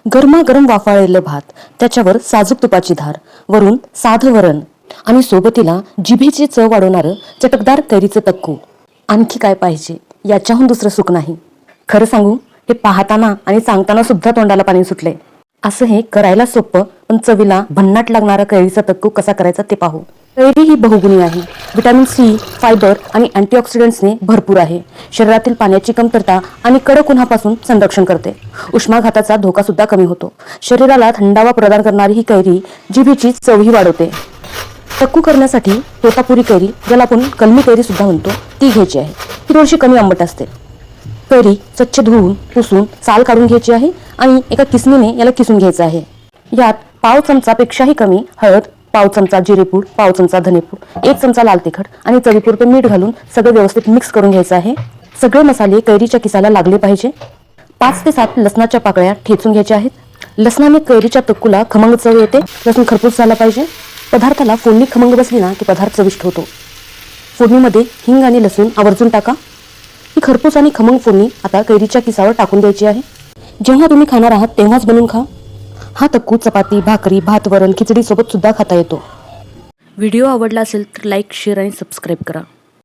गरमागरम वाफाळलेलं भात, त्याच्यावर साजूक तुपाची धार, वरून साधं वरण आणि सोबतीला जिभेची चव वाढवणारं चटकदार कैरीचं तक्कू. आणखी काय पाहिजे? याच्याहून दुसरं सुख नाही. खरं सांगू, हे पाहताना आणि सांगताना सुद्धा तोंडाला पाणी सुटले. असं हे करायला सोपं पण चवीला भन्नाट लागणारा कैरीचा तक्कू कसा करायचा ते पाहू. कैरी ही बहुगुणी आहे. व्हिटॅमिन सी, फायबर आणि अँटीऑक्सिडंट्सने भरपूर आहे. शरीरातील पाण्याची कमतरता आणि कडक उन्हापासून संरक्षण करते. उष्माघाताचा धोका सुद्धा कमी होतो. शरीराला थंडावा प्रदान करणारी ही कैरी जिभेची चवही वाढवते. तक्कू करण्यासाठी तोतापुरी कैरी, ज्याला आपण कलमी कैरी सुद्धा म्हणतो, ती घ्यायची आहे. ती थोडीशी कमी आंबट असते. कैरी स्वच्छ धुवून पुसून साल काढून घ्यायची आहे आणि एका किसणीने याला किसून घ्यायचं आहे. यात पाव चमचापेक्षाही कमी हळद, पाव चमचा जिरेपूड, पाव चमचा धनेपूड, 1 चमचा लाल तिखट आणि चवीपुरतं मीठ घालून सगळं व्यवस्थित मिक्स करून घ्यायचं आहे. सगळे मसाले कैरीच्या किसाला लागले पाहिजे. 5 ते 7 लसणाच्या पाकळ्या ठेचून घ्यायच्या आहेत. लसणाने कैरीच्या तक्कूला खमंग चव येते. लसूण खरपूस झाला पाहिजे. पदार्थाला फोडणी खमंग बसली ना की पदार्थ चविष्ट होतो. फोडणीमध्ये हिंग आणि लसूण आवर्जून टाका. ही खरपूस आणि खमंग फोडणी आता कैरीच्या किसावर टाकून द्यायची आहे. जेव्हा तुम्ही खाणार आहात तेव्हाच बनवून खा. हा तक्कू चपाती, भाकरी, भात, वरण, खिचडी सोबत सुद्धा खाता येतो. व्हिडिओ आवडला असेल तर लाईक, शेअर आणि सबस्क्राईब करा.